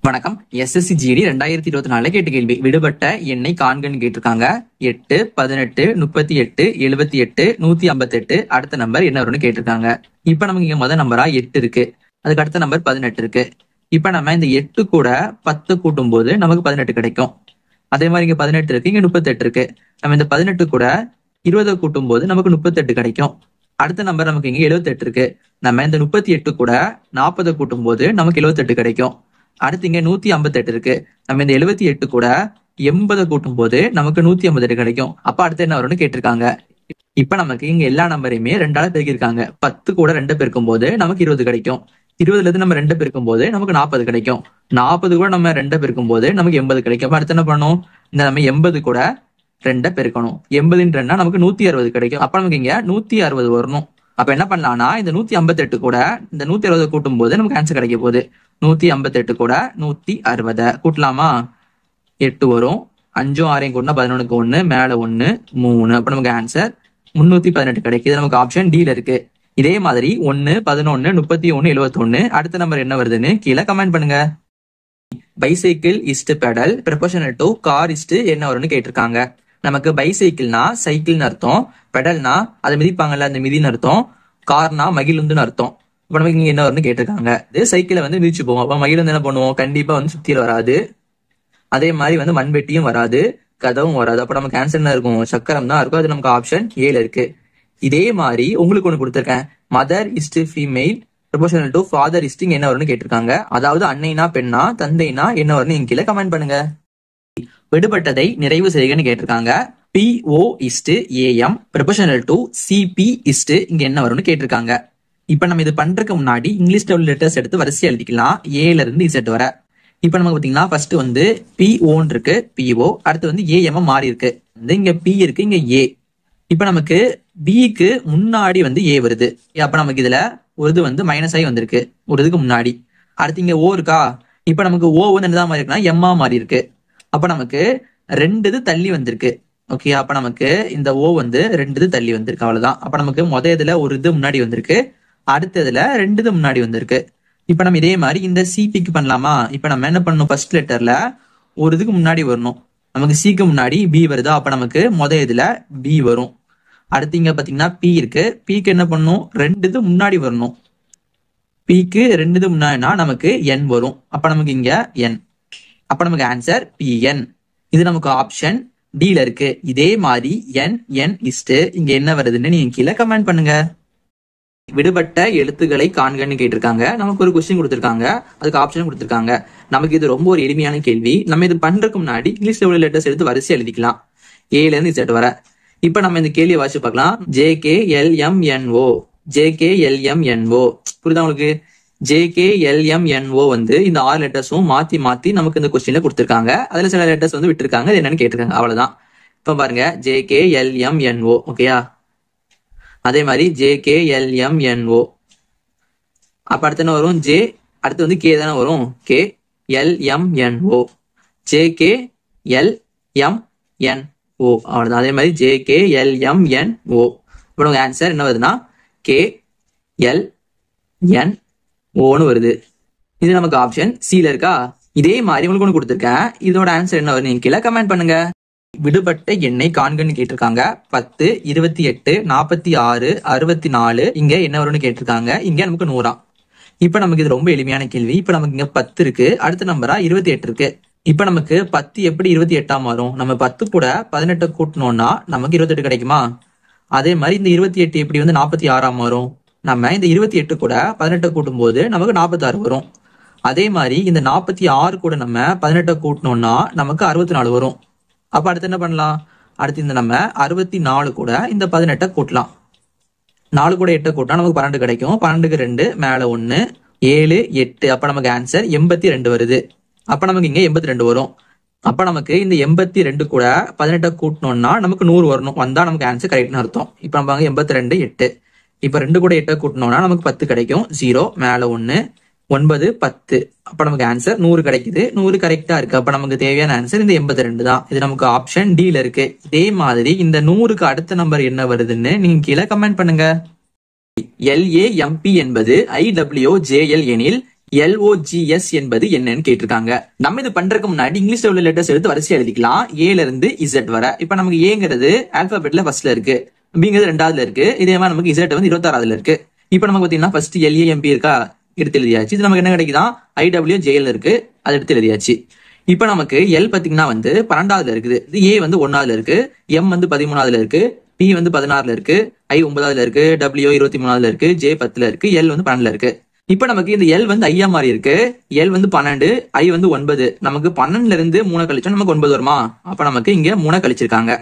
வணக்கம். SSC GD 2024 கேட்ட கேள்வி. விடுபட்ட எண்ணை காண்கன்னு கேட்டிருக்காங்க. 8, 18, 38, 78, 158 அடுத்த நம்பர் என்ன வரும்னு கேட்டிருக்காங்க. இப்ப நமக்கு இங்க முதல் நம்பரா 8 இருக்கு. அதுக்கு அடுத்த நம்பர் 18 இருக்கு. இப்ப நம்ம இந்த 8 கூட 10 கூட்டும் போது நமக்கு 18 கிடைக்கும். அதே மாதிரி இங்க 18 இருக்கு, இங்க 38 இருக்கு. நம்ம இந்த 18 கூட 20 கூட்டும் போது நமக்கு 38 கிடைக்கும். அடுத்த நம்பர் நமக்கு இங்க 78 இருக்கு. நம்ம இந்த 38 கூட 40 கூட்டும் போது நமக்கு 78 கிடைக்கும். அடுத்து இங்க 158 இருக்கு. நம்ம இந்த 78 கூட 80 கூட்டும் போது நமக்கு 158 கிடைக்கும். அப்ப அடுத்து என்ன வரும்னு கேட்டிருக்காங்க. இப்ப நமக்கு இங்க எல்லா நம்பரையுமே 2ஆல பெருக்கிருக்காங்க. 10 கூட 2 பெருக்கும் போது நமக்கு 20 கிடைக்கும். 20ல இருந்து நம்ம 2 பெருக்கும் போது நமக்கு 40 கிடைக்கும். 40 கூட நம்ம 2 பெருக்கும் போது நமக்கு 80 கிடைக்கும். அப்ப அடுத்து என்ன பண்ணணும், இந்த நம்ம 80 கூட 2 பெருக்கணும். 80 நமக்கு 160 கிடைக்கும். அப்ப நமக்கு இங்க 160 வரணும். அப்ப என்ன பண்ணலாம்னா, இந்த 158 கூட இந்த 160 கூட்டும் போது நமக்கு ஆன்சர் கிடைக்க போகுது. 158 கூட 160 கூட்டலாமா? 8 வரும். 5 6 கூட்டினா 11க்கு 1 மேல 1 3. அப்ப நமக்கு ஆன்சர் 318 கிடைக்குது. நமக்கு ஆப்ஷன் டில இருக்கு. இதே மாதிரி 1, 11, 31, 71 அடுத்த நம்பர் என்ன வருதுன்னு கீழே கமெண்ட் பண்ணுங்க. Bicycle is to pedal proportional to car is to என்ன வரும்னு கேட்டிருக்காங்க. நமக்கு பைசைக்கிள்னா சைக்கிள்னு அர்த்தம், பெடல்னா அதை மிதிப்பாங்கல்ல அந்த மிதின்னு அர்த்தம், கார்னா மகிழுந்துன்னு அர்த்தம். இப்ப நமக்கு இங்க என்ன வரும்னு கேட்டிருக்காங்க. இது சைக்கிளை மிதிச்சு போவோம். அப்ப மகிழுந்து என்ன பண்ணுவோம், கண்டிப்பா சுத்தியில வராது. அதே மாதிரி மண்வெட்டியும் வராது, கதவும் வராது. அப்ப நமக்கு ஆன்சர் என்ன இருக்கும், சக்கரம் தான் இருக்கும். அது நமக்கு ஆப்ஷன் ஏல இருக்கு. இதே மாதிரி உங்களுக்கு ஒண்ணு கொடுத்திருக்கேன். Mother is to female proportional to father is to என்ன வரும்னு கேட்டிருக்காங்க. அதாவது அன்னைனா பெண்ணா தந்தைனா என்ன வரும்னு இங்க கீழே கமெண்ட் பண்ணுங்க. விடுபட்டதை நிறைவு செய்கன்னு கேட்டிருக்காங்க. PO இஸ்ட் AM proportional to CP இஸ்ட் இங்க என்ன வரும்னு கேட்டிருக்காங்க. இப்ப நம்ம இது பண்றதுக்கு முன்னாடி இங்கிலீஷ் டபுள் லெட்டர்ஸ் எடுத்து வரிசை எழுதிக்கலாம், ஏல இருந்து Z வர. இப்ப நமக்கு பாத்தீங்கன்னா ஃபர்ஸ்ட் POன்னு இருக்கு, PO. அடுத்து AM மாறி இருக்கு. இங்க P இருக்கு, இங்க A. இப்ப நமக்கு Bக்கு முன்னாடி A வருது. அப்ப நமக்கு இதுல ஒரு இது மைனஸ் ஆகி வந்திருக்கு, ஒரு இதுக்கு முன்னாடி. அடுத்து இங்க O இருக்கா. இப்ப நமக்கு O என்னதான் மாறி இருக்குன்னா M மாறி இருக்கு. அப்ப நமக்கு 2 இது தள்ளி வந்திருக்கு. ஓகே, அப்ப நமக்கு இந்த O 2 இது தள்ளி வந்திருக்கு, அவ்வளவுதான். அப்ப நமக்கு இதுல ஒரு இது முன்னாடி வந்திருக்கு, அடுத்ததுல 2 இது முன்னாடி வந்திருக்கு. இப்ப நம்ம இதே மாதிரி இந்த CPக்கு பண்ணலாமா? இப்ப நம்ம என்ன பண்ணணும், ஃபர்ஸ்ட் லெட்டர்ல ஒரு இதுக்கு முன்னாடி வரணும். நமக்கு Cக்கு முன்னாடி B வருதா, அப்ப நமக்கு இதுல B வரும். அடுத்து இங்க பாத்தீங்கன்னா P இருக்கு. Pக்கு என்ன பண்ணணும், 2 இது முன்னாடி வரணும். Pக்கு 2 இது முன்னாடினா நமக்கு N வரும். அப்ப நமக்கு இங்க N. அப்ப நமக்கு ஆன்சர் PN. இது நமக்கு ஆப்ஷன் டில இருக்கு. இதே மாதிரி NN இஸ்ட் இங்க என்ன வருதுன்னு நீங்க கீழே கமெண்ட் பண்ணுங்க. விடுபட்ட எழுத்துக்களை காண்கன்னு கேட்டிருக்காங்க. நமக்கு ஒரு கொஸ்டின் கொடுத்திருக்காங்க, அதுக்கு ஆப்ஷன் கொடுத்திருக்காங்க. நமக்கு இது ரொம்ப ஒரு எளிமையான கேள்வி. நம்ம இது பண்றதுக்கு முன்னாடி இங்கிலீஷ் லெட்டர்ஸ் எடுத்து வரிசை எழுதிக்கலாம், ஏல இருந்து Z வர. இப்ப நம்ம இந்த கேள்வியை வாசிச்சு பார்க்கலாம். JKLMNO JKLMNO புரியுதா உங்களுக்கு? JKLMNO இந்த 6 லெட்டர்ஸும் மாத்தி மாத்தி நமக்கு இந்த கொஸ்டின்ல கொடுத்திருக்காங்க. அதுல சில லெட்டர்ஸ் விட்டுருக்காங்க, அது என்னன்னு கேட்டிருக்காங்க, அவ்வளவுதான். இப்ப பாருங்க, JKLMNO. ஓகேயா? அதே மாதிரி JKLMNO. அப்ப அடுத்து என்ன வரும், J. அடுத்து K தானே வரும், KLMNO. JKLMNO அவ்வளவுதான். அதே மாதிரி JKLMNO. இப்ப நமக்கு ஆன்சர் என்ன வருதுன்னா KLNOன்னு வருது. இது நமக்கு ஆப்ஷன் சில இருக்கா? இதே மாதிரி உங்களுக்கு ஒன்று கொடுத்துருக்கேன். இதோட ஆன்சர் என்ன வருது கீழே கமெண்ட் பண்ணுங்க. விடுபட்ட எண்ணை காண்கன்னு கேட்டிருக்காங்க. 10, 28, 46, 64 இங்க என்ன வரும்னு கேட்டிருக்காங்க. இங்க நமக்கு 100. இப்ப நமக்கு இது ரொம்ப எளிமையான கேள்வி. இப்ப நமக்கு இங்க 10 இருக்கு, அடுத்த நம்பரா 28 இருக்கு. இப்ப நமக்கு 10 எப்படி 28 மாறும்? நம்ம 10 கூட 18 கூட்டணும்னா நமக்கு 28 கிடைக்குமா? அதே மாதிரி இந்த 28 எப்படி 46 மாறும்? நம்ம இந்த 28 கூட 18 கூட்டும் போது நமக்கு 46 வரும். அதே மாதிரி இந்த 46 கூட நம்ம 18 கூட்டணும்னா நமக்கு 64 வரும். அப்ப அடுத்து என்ன பண்ணலாம், அடுத்து இந்த நம்ம 64 கூட இந்த 18 கூட்டலாம். 4 கூட 8 கூட்டினா நமக்கு 12 கிடைக்கும். 12க்கு 2 மேல 1 7 8. அப்ப நமக்கு ஆன்சர் 82 வருது. அப்ப நமக்கு இங்க 82 வரும். அப்ப நமக்கு இந்த 82 கூட 18 கூட்டணும்னா நமக்கு 100 வரணும். வந்தா நமக்கு ஆன்சர் கரெக்ட்னு அர்த்தம். இப்ப நம்ம 82 8. இப்ப 2 கூட 8 கூட்டணும்னா நமக்கு 10 கிடைக்கும். 0 மேல 1 9 10. அப்ப நமக்கு ஆன்சர் 100 கிடைக்குது. 100 கரெக்டா இருக்கு. அப்ப நமக்கு தேவையான ஆன்சர் இந்த 82 தான். இது நமக்கு ஆப்ஷன் டில இருக்கு. இதே மாதிரி இந்த 100க்கு அடுத்த நம்பர் என்ன வருதுன்னு நீங்க கீழே கமெண்ட் பண்ணுங்க. LAMP என்பது IWJL எனில் LOGS என்பது என்னன்னு கேட்டிருக்காங்க. நம்ம இது பண்றதுக்கு முன்னாடி இங்கிலீஷ்ல உள்ள லெட்டர்ஸ் எடுத்து வரிசை எழுதிக்கலாம். ஏல இருந்து இசட் வர. இப்ப நமக்கு ஏங்கிறது ஆல்பாபெட்ல ஃபர்ஸ்ட்ல இருக்கு, பிங்கிறது ரெண்டாவதுல இருக்கு, இதே மாதிரி நமக்கு இசட் வந்து 26வதுல இருக்கு. இப்ப நமக்கு பாத்தீங்கன்னா ஃபர்ஸ்ட் LAMP இருக்கா, எடுத்து எழுதியாச்சு. இது நமக்கு என்ன கிடைக்குதான், IWJL இருக்கு, அது எடுத்து எழுதியாச்சு. இப்ப நமக்கு L பாத்தீங்கன்னா வந்து 12வதுல இருக்குது, A வந்து 1வதுல இருக்கு, M வந்து 13வதுல இருக்கு, P வந்து 16ல இருக்கு, I 9வதுல இருக்கு, W 23வதுல இருக்கு, J 10ல இருக்கு, L வந்து 12ல இருக்கு. இப்ப நமக்கு இந்த L வந்து ஐயா மாதிரி இருக்கு, L வந்து 12, I வந்து 9. நமக்கு 12ல இருந்து 3 கழிச்சா நமக்கு 9 வருமா? அப்ப நமக்கு இங்க 3 கழிச்சிருக்காங்க.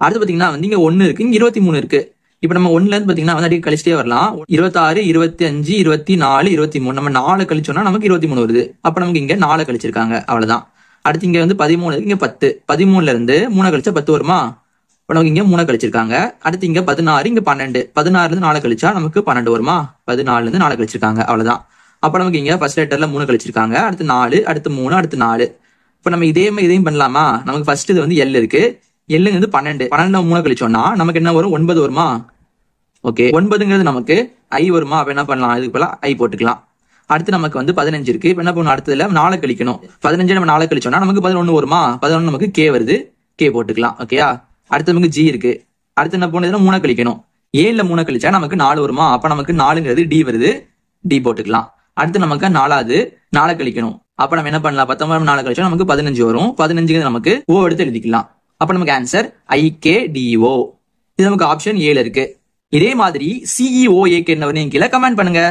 அடுத்து பாத்தீங்கன்னா வந்து இங்க 1 இருக்கு, இங்க 23 இருக்கு. இப்ப நம்ம 1ல இருந்து பாத்தீங்கன்னா வந்து அடிக்க கழிச்சிட்டே வரலாம். 26, 25, 24, 23. நம்ம 4 கழிச்சோம்னா நமக்கு 23 வருது. அப்ப நமக்கு இங்க 4 கழிச்சிருக்காங்க, அவ்வளவுதான். அடுத்து இங்க வந்து 13 இருக்கு, இங்க 10. 13ல இருந்து 3 கழிச்சா 10 வருமா? இப்ப நமக்கு இங்க 3 கழிச்சிருக்காங்க. அடுத்து இங்க 16, இங்க 12. 16ல இருந்து 4 கழிச்சா நமக்கு 12 வருமா? 14ல இருந்து 4 கழிச்சிருக்காங்க, அவ்வளவுதான். அப்ப நமக்கு இங்க ஃபர்ஸ்ட் லெட்டர்ல 3 கழிச்சிருக்காங்க, அடுத்து 4, அடுத்து 3, அடுத்து 4. இப்ப நம்ம இதே மாதிரி இதையும் பண்ணலாமா? நமக்கு ஃபர்ஸ்ட் இது வந்து L இருக்கு, L வந்து 12. 12ல 3 கழிச்சோம்னா நமக்கு என்ன வரும்? 9 வருமா? ஓகே, 9ங்கிறது நமக்கு I வருமா? அப்ப என்ன பண்ணலாம், இதுக்கு பதிலா I போட்டுக்கலாம். அடுத்து நமக்கு வந்து 15 இருக்கு. இப்ப என்ன பண்ணணும், அடுத்ததுல 4 கழிக்கணும். 15 நம்ம 4 கழிச்சோம்னா நமக்கு 11 வருமா? 11 நமக்கு K வருது, K போட்டுக்கலாம். ஓகேயா? அடுத்து நமக்கு G இருக்கு. அடுத்து என்ன போனதுன்னா 3 கழிக்கணும். ஏல 3 கழிச்சா நமக்கு 4 வருமா? அப்ப நமக்கு 4ங்கிறது D வருது, D போட்டுக்கலாம். அடுத்து நமக்கு 4வது 4 கழிக்கணும். அப்ப நம்ம என்ன பண்ணலாம், 19 4 கழிச்சா நமக்கு 15 வரும். 15ங்கிறது நமக்கு O எடுத்து எழுதிக்கலாம். அப்ப நமக்கு ஆன்சர் IKDO. இது நமக்கு ஆப்ஷன் ஏல இருக்கு. இதே மாதிரி CEOAK என்ன வரும் கீழே கமெண்ட் பண்ணுங்க.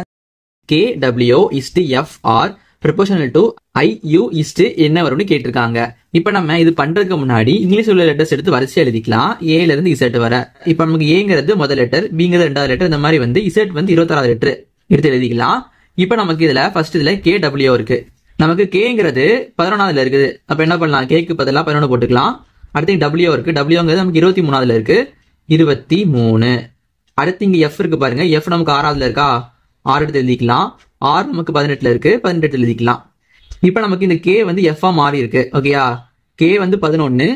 KW is to FR proportional to IU is to என்ன வரும்னு கேட்டிருக்காங்க. இப்ப நம்ம இது பண்றதுக்கு முன்னாடி இங்கிலீஷ் உள்ள லெட்டர்ஸ் எடுத்து வரிசை எழுதிக்கலாம். ஏல இருந்து இசட் வர. இப்ப நமக்கு ஏங்கிறது முதல் லெட்டர், பிங்கிறது ரெண்டாவது லெட்டர், இந்த மாதிரி வந்து இசட் வந்து 26வது லெட்டர் எடுத்து எழுதிக்கலாம். இப்ப நமக்கு இதுல ஃபர்ஸ்ட் இதுல KW இருக்கு. நமக்கு Kங்கிறது 11வதுல இருக்குது. அப்ப என்ன பண்ணலாம், Kக்கு பதிலா 11 போட்டுக்கலாம். அடுத்து W இருக்கு, Wங்கிறது நமக்கு 23வதுல இருக்கு, 23. அடுத்து இங்க F இருக்கு பாருங்க, F நமக்கு 6வதுல இருக்கா, 6 எடுத்து எழுதிக்கலாம். R நமக்கு 18ல இருக்கு, 18 எடுத்து எழுதிக்கலாம். இப்ப நமக்கு இந்த K வந்து F மாறி இருக்கு. ஓகேயா? K வந்து 11,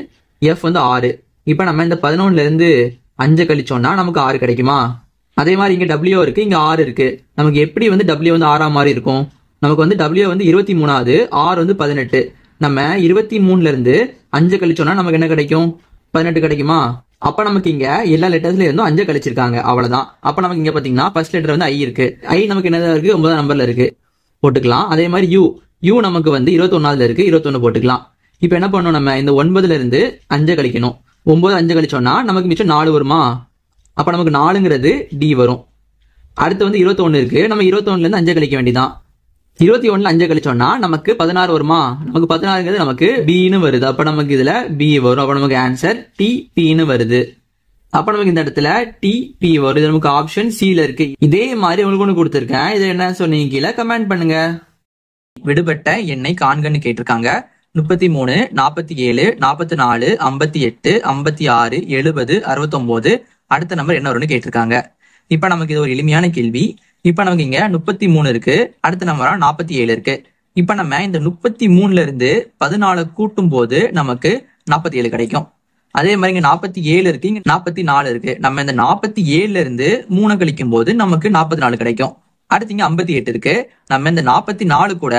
F வந்து 6. இப்ப நம்ம இந்த 11ல இருந்து 5 கழிச்சோம்னா நமக்கு 6 கிடைக்குமா? அதே மாதிரி இங்க W இருக்கு, இங்க R இருக்கு. நமக்கு எப்படி வந்து W வந்து 6 மாதிரி இருக்கும்? நமக்கு வந்து W வந்து 23வது, R வந்து 18. நம்ம 23ல இருந்து 5 கழிச்சோம்னா நமக்கு என்ன கிடைக்கும்? 18 கிடைக்குமா? அப்ப நமக்கு இங்க எல்லா லெட்டர்ஸ்ல இருந்தும் 5 கழிச்சிருக்காங்க, அவ்வளவுதான். அப்ப நமக்கு இங்க பாத்தீங்கன்னா ஃபர்ஸ்ட் லெட்டர் வந்து I இருக்கு. I நமக்கு என்னதான் இருக்கு, 9ஆம் நம்பர்ல இருக்கு, போட்டுக்கலாம். அதே மாதிரி U நமக்கு வந்து 21வதுல இருக்கு, 21 போட்டுக்கலாம். இப்ப என்ன பண்ணணும், நம்ம இந்த 9ல இருந்து 5 கழிக்கணும். 9 5 கழிச்சோம்னா நமக்கு மிச்சம் 4 வருமா? அப்ப நமக்கு 4ங்கிறது D வரும். அடுத்து வந்து 21 இருக்கு, நம்ம 21ல இருந்து 5 கழிக்க வேண்டியதான். 21ல 5 கழிச்சோம்னா நமக்கு 16 வருமா? நமக்கு 16ங்கிறது நமக்கு Bன்னு வருது. அப்ப நமக்கு இதுல B வரும். அப்ப நமக்கு ஆன்சர் TPன்னு வருது. அப்ப நமக்கு இந்த இடத்துல TP வரும். இது நமக்கு ஆப்ஷன் Cல இருக்கு. இதே மாதிரி உங்களுக்கு ஒண்ணு கொடுத்திருக்கேன், இது என்ன சொன்னீங்க கீழே கமெண்ட் பண்ணுங்க. விடுபட்ட எண்ணை காண்கன்னு கேட்டிருக்காங்க. 33, 47, 44, 58, 56, 70, 69. அடுத்த நம்பர் என்ன வரும்னு கேட்டிருக்காங்க. இப்ப நமக்கு இது ஒரு எளிமையான கேள்வி. இப்ப நமக்கு இங்க 33 இருக்கு, அடுத்த நம்பரா 47 இருக்கு. இப்ப நம்ம இந்த 33ல இருந்து 14 கூட்டும் போது நமக்கு 47 கிடைக்கும். அதே மாதிரி இங்க 47 இருக்கு, இங்க 44 இருக்கு. நம்ம இந்த 47ல இருந்து 3 கழிக்கும் போது நமக்கு 44 கிடைக்கும். அடுத்து இங்க 58 இருக்கு, நம்ம இந்த 44 கூட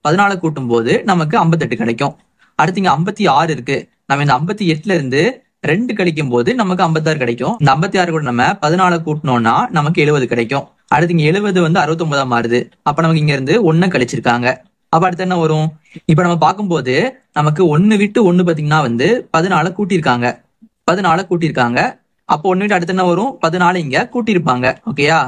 14 கூட்டும் போது நமக்கு 58 கிடைக்கும். அடுத்து இங்க 56 இருக்கு, நம்ம இந்த 58ல இருந்து 2 கழிக்கும் போது நமக்கு 56 கிடைக்கும். இந்த 56 கூட நம்ம 14 கூட்டணும்னா நமக்கு 70 கிடைக்கும். அடுத்து இங்க 70 வந்து 69 மாறுது. அப்ப நமக்கு இங்க இருந்து 1 கழிச்சிருக்காங்க. அப்ப அடுத்து என்ன வரும்? இப்ப நம்ம பார்க்கும்போது நமக்கு 1 விட்டு 1 பாத்தீங்கன்னா வந்து 14 கூட்டியிருக்காங்க, 14 கூட்டியிருக்காங்க. அப்போ 1 விட்டு அடுத்து என்ன வரும்? 14 இங்க கூட்டியிருப்பாங்க. ஓகேயா?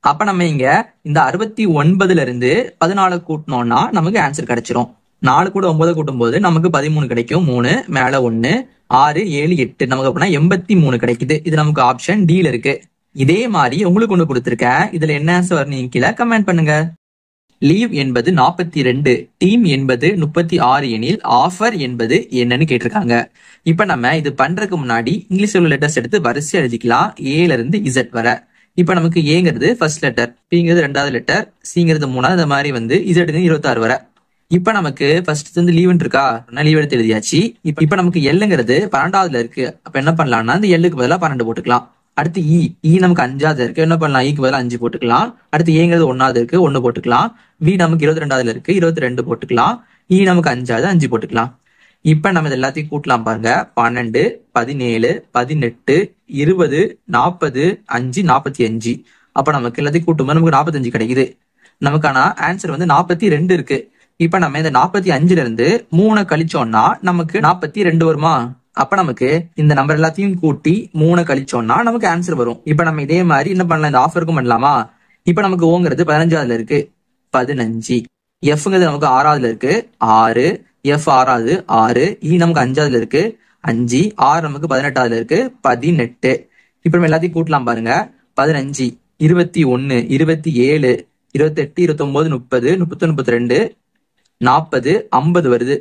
அப்ப நம்ம இங்க இந்த 69ல இருந்து 14 கூட்டணும்னா நமக்கு ஆன்சர் கிடைச்சிரும். 4 கூட 9 கூட்டும் போது நமக்கு 13 கிடைக்கும். 3 மேல 1, 6, 7, 8 நமக்கு அப்படின்னா 83 கிடைக்குது. இது நமக்கு ஆப்ஷன் Dல இருக்கு. இதே மாதிரி உங்களுக்கு ஒண்ணு கொடுத்திருக்கேன், இதுல என்ன ஆன்சர் நீங்க கீழே கமெண்ட் பண்ணுங்க. லீவ் என்பது 42, டீம் என்பது 36 எனில் ஆஃபர் என்பது என்னன்னு கேட்டிருக்காங்க. இப்ப நம்ம இது பண்றதுக்கு முன்னாடி இங்கிலீஷ் உள்ள லெட்டர்ஸ் எடுத்து வரிசை எழுதிக்கலாம், ஏல இருந்து இசட் வர. இப்ப நமக்கு ஏங்கிறது ஃபர்ஸ்ட் லெட்டர், பிங்கிறது ரெண்டாவது லெட்டர், சிங்கிறது மூணாவது, இந்த மாதிரி வந்து இசட் 26 வர. இப்ப நமக்கு ஃபர்ஸ்ட் வந்து லீவ் இருக்கா, லீவ் எடுத்து எழுதியாச்சு. இப்ப நமக்கு எல்லுங்கிறது 12வதுல இருக்கு. அப்ப என்ன பண்ணலாம்னா இந்த எல்லுக்கு பதிலா 12 போட்டுக்கலாம். அடுத்து இ நமக்கு 5வது இருக்கு, என்ன பண்ணலாம், க்கு பதிலா 5 போட்டுக்கலாம். அடுத்து ஏங்கிறது 1வது இருக்கு, 1 போட்டுக்கலாம். வி நமக்கு 22வது இருக்கு, 22 போட்டுக்கலாம். இ நமக்கு 5வது, 5 போட்டுக்கலாம். இப்ப நம்ம இது எல்லாத்தையும் கூட்டலாம் பாருங்க. 12, 17, 18, 20, 40, 5, 45. அப்ப நமக்கு எல்லாத்தையும் கூட்டும்போது நமக்கு 45 கிடைக்குது. நமக்கான ஆன்சர் வந்து 42 இருக்கு. இப்ப நம்ம இந்த 45ல இருந்து 3 கழிச்சோம்னா நமக்கு 42 வருமா? அப்ப நமக்கு இந்த நம்பர் எல்லாத்தையும் கூட்டி 3 கழிச்சோம்னா நமக்கு ஆன்சர் வரும். இப்ப நம்ம இதே மாதிரி என்ன பண்ணலாம், இந்த ஆஃபருக்கும் பண்ணலாமா? இப்ப நமக்கு ஓங்கிறது 15வதுல இருக்கு, 15. எஃப்ங்கிறது நமக்கு 6வதுல இருக்கு, 6. எஃப் 6வது, 6. இ நமக்கு 5வதுல இருக்கு, 5. ஆர் நமக்கு 18வதுல இருக்கு, 18. இப்ப நம்ம எல்லாத்தையும் கூட்டலாம் பாருங்க. 15, 21, 27, 28, 29, 30, 31, 32, 40, 50 வருது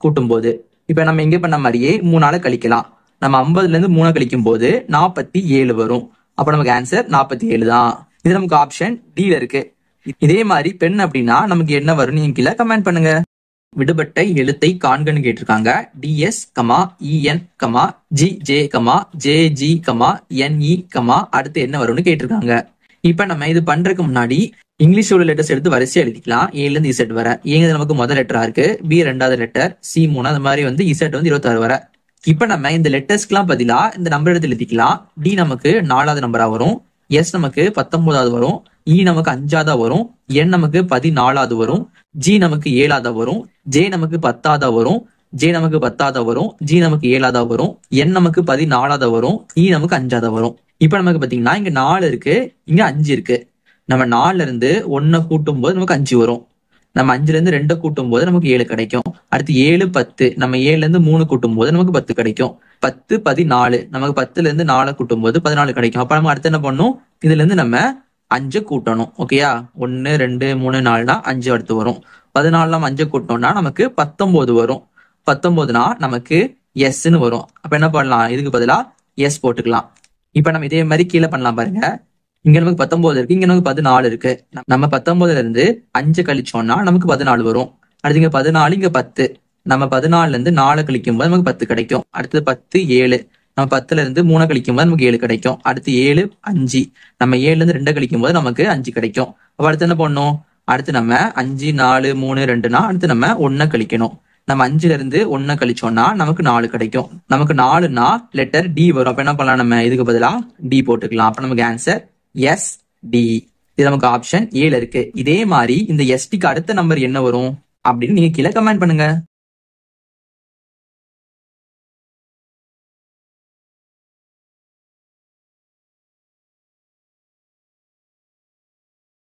கூட்டும் போது. இப்ப நம்ம இங்க பண்ண மாதிரியே 3ஆல கழிக்கலாம். நம்ம 50ல இருந்து 3 கழிக்கும் போது 47 வரும். அப்ப நமக்கு ஆன்சர் 47 தான். இது நமக்கு ஆப்ஷன் டி-ல இருக்கு. இதே மாதிரி பெண் அப்படின்னா நமக்கு என்ன வரும், நீங்க கீழே கமெண்ட் பண்ணுங்க. விடுபட்ட எழுத்தை காண்கன்னு கேட்டிருக்காங்க. டிஎஸ், இஎன், ஜிஜே, ஜேஜி, என்இ, அடுத்து என்ன வரும்னு கேட்டிருக்காங்க. இப்ப நம்ம இது பண்றதுக்கு முன்னாடி இங்கிலீஷோட லெட்டர்ஸ் எடுத்து வரிசையா எழுதிக்கலாம். ஏல இருந்து இசட் வர. ஏங்கிறது நமக்கு முதல் லெட்டரா இருக்கு, பி 2வது லெட்டர், சி 3, அந்த மாதிரி வந்து இசட் வந்து 26 வர. இப்ப நம்ம இந்த லெட்டர்ஸ்க்குலாம் பதிலா இந்த நம்பர் எடுத்து எழுதிக்கலாம். டி நமக்கு 4வது நம்பரா வரும், எஸ் நமக்கு 19வது வரும், இ நமக்கு 5வது வரும், என் நமக்கு 14வது வரும், ஜி நமக்கு 7வது வரும், ஜே நமக்கு 10வது வரும், ஜே நமக்கு 10வது வரும், ஜி நமக்கு 7வது வரும், என் நமக்கு 14வது வரும், இ நமக்கு 5வது வரும். இப்ப நமக்கு பாத்தீங்கன்னா இங்க 4 இருக்கு, இங்க 5 இருக்கு. நம்ம 4ல இருந்து 1 கூட்டும் போது நமக்கு 5 வரும். நம்ம 5ல இருந்து 2 கூட்டும் போது நமக்கு 7 கிடைக்கும். அடுத்து 7, 10. நம்ம 7ல இருந்து 3 கூட்டும் போது நமக்கு 10 கிடைக்கும். 10, 14. நமக்கு 10ல இருந்து 4 கூட்டும் போது 14 கிடைக்கும். அப்ப நம்ம அடுத்து என்ன பண்ணணும், இதுல இருந்து நம்ம 5 கூட்டணும். ஓகேயா? 1, 2, 3, 4னா 5 அடுத்து வரும். 14 நம்ம 5 கூட்டணும்னா நமக்கு 19 வரும். 19னா நமக்கு எஸ்ன்னு வரும். அப்ப என்ன பண்ணலாம், இதுக்கு பதிலா எஸ் போட்டுக்கலாம். இப்ப நம்ம இதே மாதிரி கீழே பண்ணலாம் பாருங்க. இங்க நமக்கு 19 இருக்கு, இங்க நமக்கு 14 இருக்கு. நம்ம 19ல இருந்து 5 கழிச்சோம்னா நமக்கு 14 வரும். அடுத்து இங்க 14, இங்க 10. நம்ம 14ல இருந்து 4 கழிக்கும் போது நமக்கு 10 கிடைக்கும். அடுத்து 10, 7. நம்ம 10ல இருந்து 3 கழிக்கும் போது நமக்கு 7 கிடைக்கும். அடுத்து 7, 5. நம்ம 7ல இருந்து 2 கழிக்கும் போது நமக்கு 5 கிடைக்கும். அப்ப அடுத்து என்ன பண்ணணும், அடுத்து நம்ம 5, 4, 3, 2னா அடுத்து நம்ம 1 கழிக்கணும். நம்ம 5ல இருந்து 1 கழிச்சோம்னா நமக்கு 4 கிடைக்கும். நமக்கு 4னா லெட்டர் டி வரும். அப்ப என்ன பண்ணலாம், நம்ம இதுக்கு பதிலா டி போட்டுக்கலாம். அப்ப நமக்கு ஆன்சர் எஸ் டி. இது நமக்கு ஆப்ஷன் ஏல இருக்கு. இதே மாதிரி இந்த எஸ்டிக்கு அடுத்த நம்பர் என்ன வரும் அப்படின்னு நீங்க கீழே கமெண்ட் பண்ணுங்க.